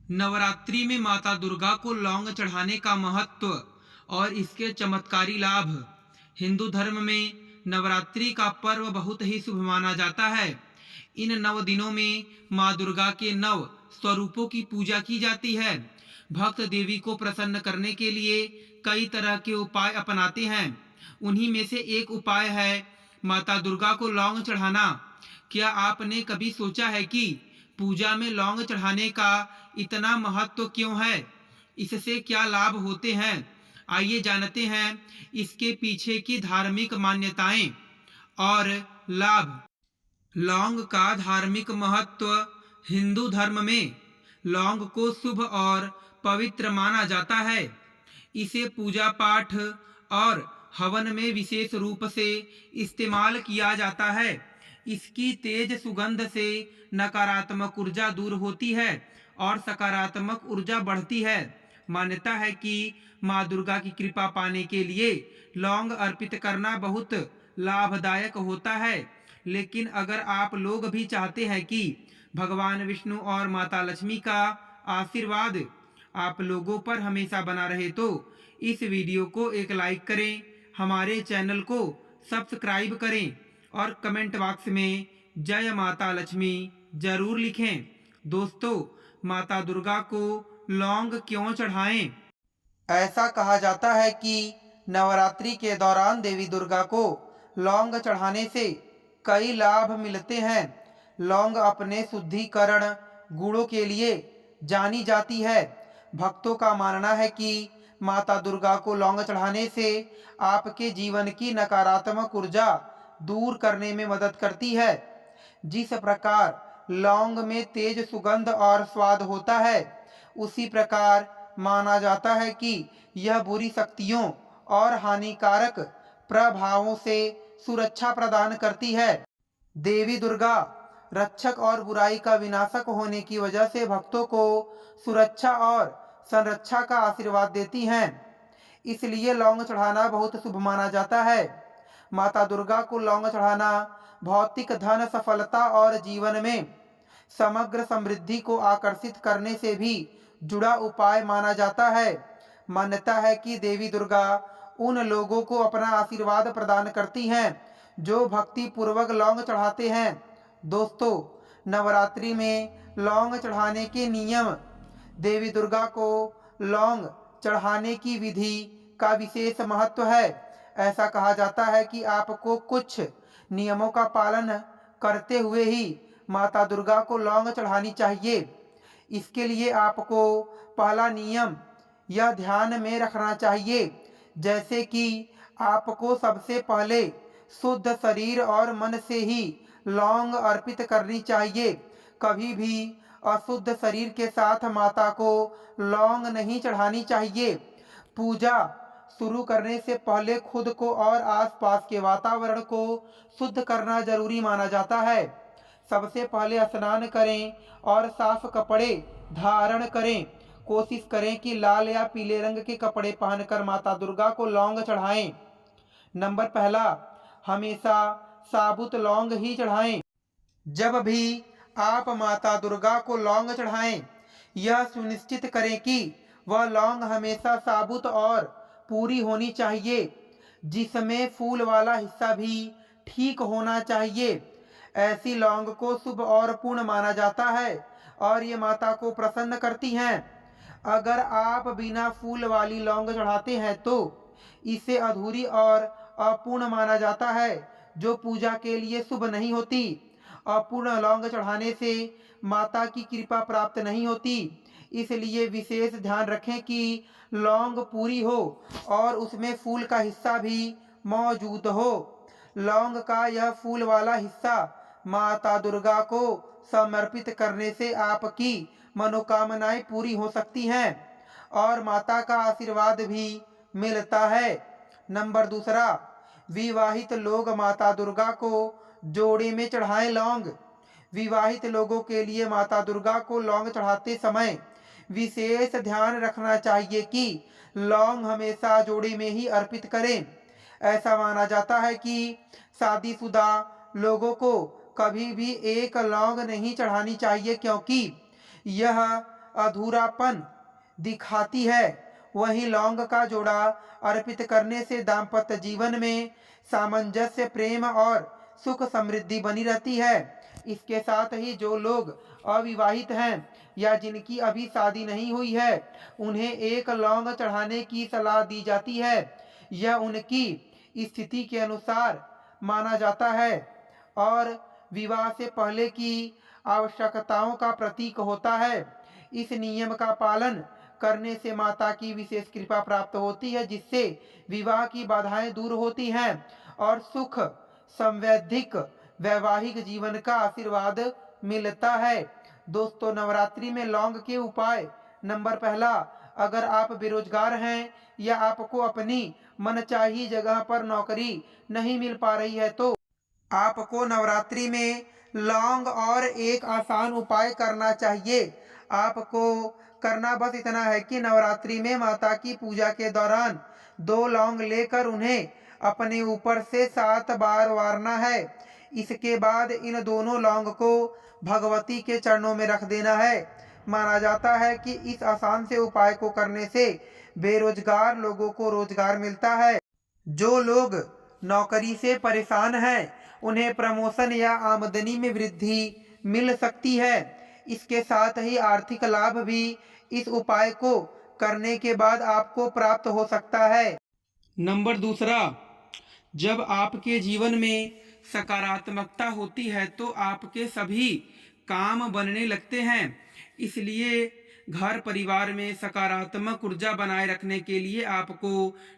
नवरात्रि में माता दुर्गा को लौंग चढ़ाने का महत्व और इसके चमत्कारी लाभ। हिंदू धर्म में नवरात्रि का पर्व बहुत ही शुभ माना जाता है। इन 9 दिनों में माँ दुर्गा के 9 स्वरूपों की पूजा की जाती है। भक्त देवी को प्रसन्न करने के लिए कई तरह के उपाय अपनाते हैं। उन्हीं में से एक उपाय है माता दुर्गा को लौंग चढ़ाना। क्या आपने कभी सोचा है कि पूजा में लौंग चढ़ाने का इतना महत्व क्यों है? इससे क्या लाभ होते हैं? आइए जानते हैं इसके पीछे की धार्मिक मान्यताएं और लाभ। लौंग का धार्मिक महत्व। हिंदू धर्म में लौंग को शुभ और पवित्र माना जाता है। इसे पूजा पाठ और हवन में विशेष रूप से इस्तेमाल किया जाता है। इसकी तेज सुगंध से नकारात्मक ऊर्जा दूर होती है और सकारात्मक ऊर्जा बढ़ती है। मान्यता है कि माँ दुर्गा की कृपा पाने के लिए लौंग अर्पित करना बहुत लाभदायक होता है। लेकिन अगर आप लोग भी चाहते हैं कि भगवान विष्णु और माता लक्ष्मी का आशीर्वाद आप लोगों पर हमेशा बना रहे तो इस वीडियो को एक लाइक करें, हमारे चैनल को सब्सक्राइब करें और कमेंट बॉक्स में जय माता लक्ष्मी जरूर लिखें। दोस्तों, माता दुर्गा को लौंग क्यों चढ़ाएं? ऐसा कहा जाता है कि नवरात्रि के दौरान देवी दुर्गा को लौंग चढ़ाने से कई लाभ मिलते हैं। लौंग अपने शुद्धिकरण गुणों के लिए जानी जाती है। भक्तों का मानना है कि माता दुर्गा को लौंग चढ़ाने से आपके जीवन की नकारात्मक ऊर्जा दूर करने में मदद करती है। जिस प्रकार लौंग में तेज सुगंध और स्वाद होता है, उसी प्रकार माना जाता है कि यह बुरी शक्तियों और हानिकारक प्रभावों से सुरक्षा प्रदान करती है। देवी दुर्गा रक्षक और बुराई का विनाशक होने की वजह से भक्तों को सुरक्षा और संरक्षा का आशीर्वाद देती हैं। इसलिए लौंग चढ़ाना बहुत शुभ माना जाता है। माता दुर्गा को लौंग चढ़ाना भौतिक धन, सफलता और जीवन में समग्र समृद्धि को आकर्षित करने से भी जुड़ा उपाय माना जाता है। मान्यता है कि देवी दुर्गा उन लोगों को अपना आशीर्वाद प्रदान करती हैं जो भक्ति पूर्वक लौंग चढ़ाते हैं। दोस्तों, नवरात्रि में लौंग चढ़ाने के नियम। देवी दुर्गा को लौंग चढ़ाने की विधि का विशेष महत्व है। ऐसा कहा जाता है कि आपको कुछ नियमों का पालन करते हुए ही माता दुर्गा को लौंग चढ़ानी चाहिए। इसके लिए आपको पहला नियम यह ध्यान में रखना चाहिए, जैसे कि आपको सबसे पहले शुद्ध शरीर और मन से ही लौंग अर्पित करनी चाहिए। कभी भी अशुद्ध शरीर के साथ माता को लौंग नहीं चढ़ानी चाहिए। पूजा शुरू करने से पहले खुद को और आसपास के वातावरण को शुद्ध करना जरूरी माना जाता है। सबसे पहले स्नान करें और साफ कपड़े धारण करें। कोशिश करें कि लाल या पीले रंग के कपड़े पहनकर माता दुर्गा को लौंग चढ़ाएं। नंबर पहला, हमेशा साबुत लौंग ही चढ़ाएं। जब भी आप माता दुर्गा को लौंग चढ़ाएं, यह सुनिश्चित करें कि वह लौंग हमेशा साबुत और पूरी होनी चाहिए, जिसमें फूल वाला हिस्सा भी ठीक होना चाहिए। ऐसी लौंग को शुभ और पूर्ण माना जाता है और ये माता को प्रसन्न करती हैं। अगर आप बिना फूल वाली लौंग चढ़ाते हैं तो इसे अधूरी और अपूर्ण माना जाता है, जो पूजा के लिए शुभ नहीं होती। अपूर्ण लौंग चढ़ाने से माता की कृपा प्राप्त नहीं होती। इसलिए विशेष ध्यान रखें कि लौंग पूरी हो और उसमें फूल का हिस्सा भी मौजूद हो। लौंग का यह फूल वाला हिस्सा माता दुर्गा को समर्पित करने से आपकी मनोकामनाएं पूरी हो सकती हैं और माता का आशीर्वाद भी मिलता है। नंबर दूसरा, विवाहित लोग माता दुर्गा को जोड़े में चढ़ाएं लौंग। विवाहित लोगों के लिए माता दुर्गा को लौंग चढ़ाते समय विशेष ध्यान रखना चाहिए कि लौंग हमेशा जोड़े में ही अर्पित करें। ऐसा माना जाता है कि शादीशुदा लोगों को कभी भी एक लौंग नहीं चढ़ानी चाहिए, क्योंकि यह अधूरापन दिखाती है। वहीं लौंग का जोड़ा अर्पित करने से दाम्पत्य जीवन में सामंजस्य, प्रेम और सुख समृद्धि बनी रहती है। इसके साथ ही जो लोग अविवाहित हैं या जिनकी अभी शादी नहीं हुई है, उन्हें एक लौंग चढ़ाने की सलाह दी जाती है। यह उनकी स्थिति के अनुसार माना जाता है और विवाह से पहले की आवश्यकताओं का प्रतीक होता है। इस नियम का पालन करने से माता की विशेष कृपा प्राप्त होती है, जिससे विवाह की बाधाएं दूर होती हैं और सुख समृद्धिक वैवाहिक जीवन का आशीर्वाद मिलता है। दोस्तों, नवरात्रि में लौंग के उपाय। नंबर पहला, अगर आप बेरोजगार हैं या आपको अपनी मनचाही जगह पर नौकरी नहीं मिल पा रही है, तो आपको नवरात्रि में लौंग और एक आसान उपाय करना चाहिए। आपको करना बस इतना है कि नवरात्रि में माता की पूजा के दौरान 2 लौंग लेकर उन्हें अपने ऊपर से 7 बार वारना है। इसके बाद इन दोनों लौंग को भगवती के चरणों में रख देना है। माना जाता है कि इस आसान से उपाय को करने से बेरोजगार लोगों को रोजगार मिलता है। जो लोग नौकरी से परेशान हैं, उन्हें प्रमोशन या आमदनी में वृद्धि मिल सकती है। इसके साथ ही आर्थिक लाभ भी इस उपाय को करने के बाद आपको प्राप्त हो सकता है। नंबर दूसरा, जब आपके जीवन में सकारात्मकता होती है तो आपके सभी काम बनने लगते हैं। इसलिए घर परिवार में सकारात्मक ऊर्जा बनाए रखने के लिए आपको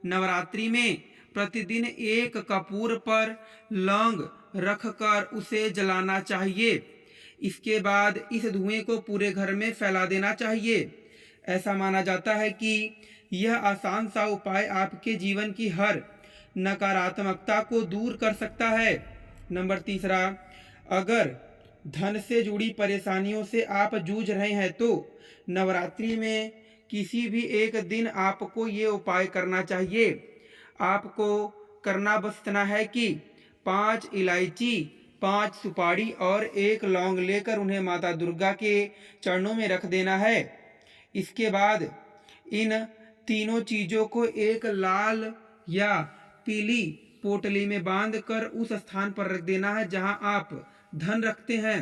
नवरात्रि में प्रतिदिन एक कपूर पर लौंग रखकर उसे जलाना चाहिए। इसके बाद इस धुएं को पूरे घर में फैला देना चाहिए। ऐसा माना जाता है कि यह आसान सा उपाय आपके जीवन की हर नकारात्मकता को दूर कर सकता है। नंबर तीसरा, अगर धन से जुड़ी परेशानियों से आप जूझ रहे हैं तो नवरात्रि में किसी भी एक दिन आपको ये उपाय करना चाहिए। आपको करना बस इतना है कि 5 इलायची, 5 सुपारी और 1 लौंग लेकर उन्हें माता दुर्गा के चरणों में रख देना है। इसके बाद इन तीनों चीज़ों को एक लाल या पीली पोटली में बांधकर उस स्थान पर रख देना है जहां आप धन रखते हैं।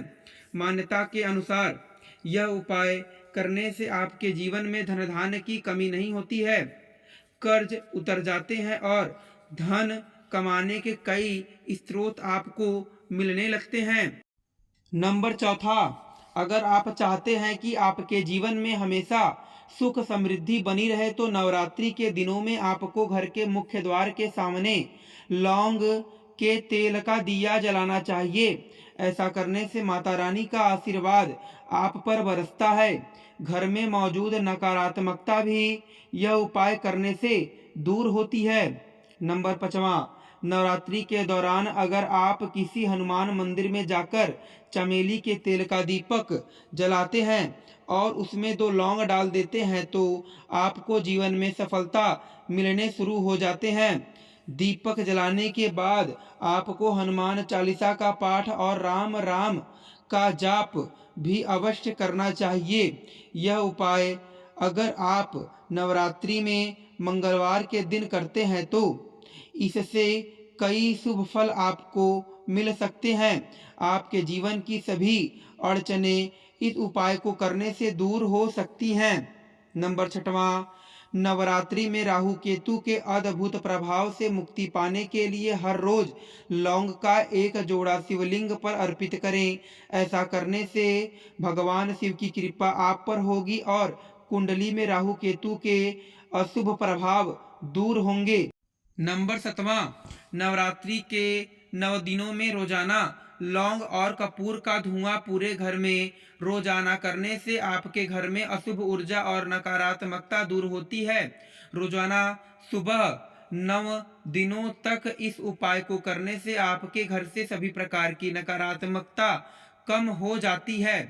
मान्यता के अनुसार यह उपाय करने से आपके जीवन में धन धान्य की कमी नहीं होती है, कर्ज उतर जाते हैं और धन कमाने के कई स्रोत आपको मिलने लगते हैं। नंबर चौथा, अगर आप चाहते हैं कि आपके जीवन में हमेशा सुख समृद्धि बनी रहे तो नवरात्रि के दिनों में आपको घर के मुख्य द्वार के सामने लौंग के तेल का दिया जलाना चाहिए। ऐसा करने से माता रानी का आशीर्वाद आप पर बरसता है। घर में मौजूद नकारात्मकता भी यह उपाय करने से दूर होती है। नंबर 5वां, नवरात्रि के दौरान अगर आप किसी हनुमान मंदिर में जाकर चमेली के तेल का दीपक जलाते हैं और उसमें 2 लौंग डाल देते हैं तो आपको जीवन में सफलता मिलने शुरू हो जाते हैं। दीपक जलाने के बाद आपको हनुमान चालीसा का पाठ और राम राम का जाप भी अवश्य करना चाहिए। यह उपाय अगर आप नवरात्रि में मंगलवार के दिन करते हैं तो इससे कई शुभ फल आपको मिल सकते हैं। आपके जीवन की सभी अड़चनें इस उपाय को करने से दूर हो सकती हैं। नंबर 6वां, नवरात्रि में राहु केतु के अद्भुत प्रभाव से मुक्ति पाने के लिए हर रोज लौंग का एक जोड़ा शिवलिंग पर अर्पित करें। ऐसा करने से भगवान शिव की कृपा आप पर होगी और कुंडली में राहु केतु के अशुभ प्रभाव दूर होंगे। नंबर 7वां, नवरात्रि के 9 दिनों में रोजाना लौंग और कपूर का धुआं पूरे घर में रोजाना करने से आपके घर में अशुभ ऊर्जा और नकारात्मकता दूर होती है। रोजाना सुबह 9 दिनों तक इस उपाय को करने से आपके घर से सभी प्रकार की नकारात्मकता कम हो जाती है।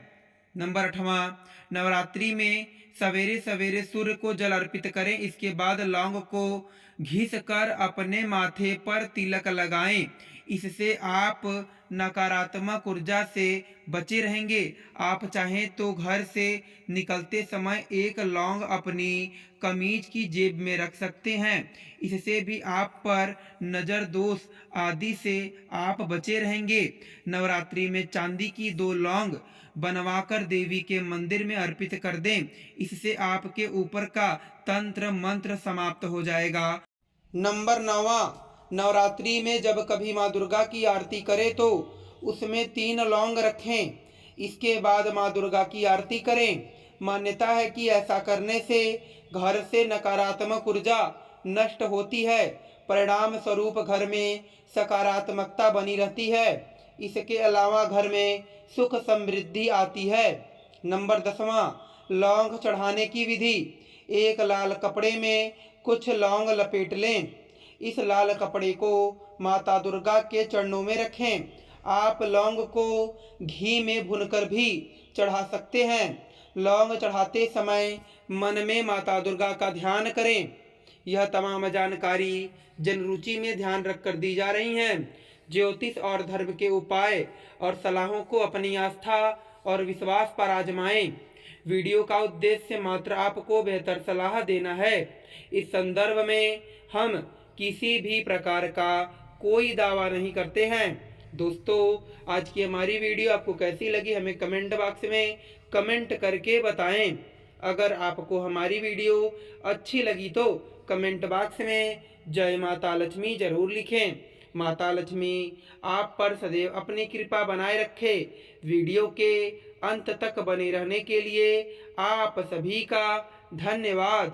नंबर 8वां, नवरात्रि में सवेरे सवेरे सूर्य को जल अर्पित करें। इसके बाद लौंग को घिस कर अपने माथे पर तिलक लगाएं। इससे आप नकारात्मक ऊर्जा से बचे रहेंगे। आप चाहें तो घर से निकलते समय एक लौंग अपनी कमीज की जेब में रख सकते हैं। इससे भी आप पर नज़र दोष आदि से आप बचे रहेंगे। नवरात्रि में चांदी की 2 लौंग बनवाकर देवी के मंदिर में अर्पित कर दें। इससे आपके ऊपर का तंत्र मंत्र समाप्त हो जाएगा। नंबर 9, नवरात्रि में जब कभी माँ दुर्गा की आरती करें तो उसमें 3 लौंग रखें। इसके बाद माँ दुर्गा की आरती करें। मान्यता है कि ऐसा करने से घर से नकारात्मक ऊर्जा नष्ट होती है, परिणाम स्वरूप घर में सकारात्मकता बनी रहती है। इसके अलावा घर में सुख समृद्धि आती है। नंबर 10, लौंग चढ़ाने की विधि। एक लाल कपड़े में कुछ लौंग लपेट लें। इस लाल कपड़े को माता दुर्गा के चरणों में रखें। आप लौंग को घी में भूनकर भी चढ़ा सकते हैं। लौंग चढ़ाते समय मन में माता दुर्गा का ध्यान करें। यह तमाम जानकारी जनरुचि में ध्यान रखकर दी जा रही हैं। ज्योतिष और धर्म के उपाय और सलाहों को अपनी आस्था और विश्वास पर आजमाएं। वीडियो का उद्देश्य मात्र आपको बेहतर सलाह देना है। इस संदर्भ में हम किसी भी प्रकार का कोई दावा नहीं करते हैं। दोस्तों, आज की हमारी वीडियो आपको कैसी लगी हमें कमेंट बॉक्स में कमेंट करके बताएं। अगर आपको हमारी वीडियो अच्छी लगी तो कमेंट बॉक्स में जय माता लक्ष्मी जरूर लिखें। माता लक्ष्मी आप पर सदैव अपनी कृपा बनाए रखे। वीडियो के अंत तक बने रहने के लिए आप सभी का धन्यवाद।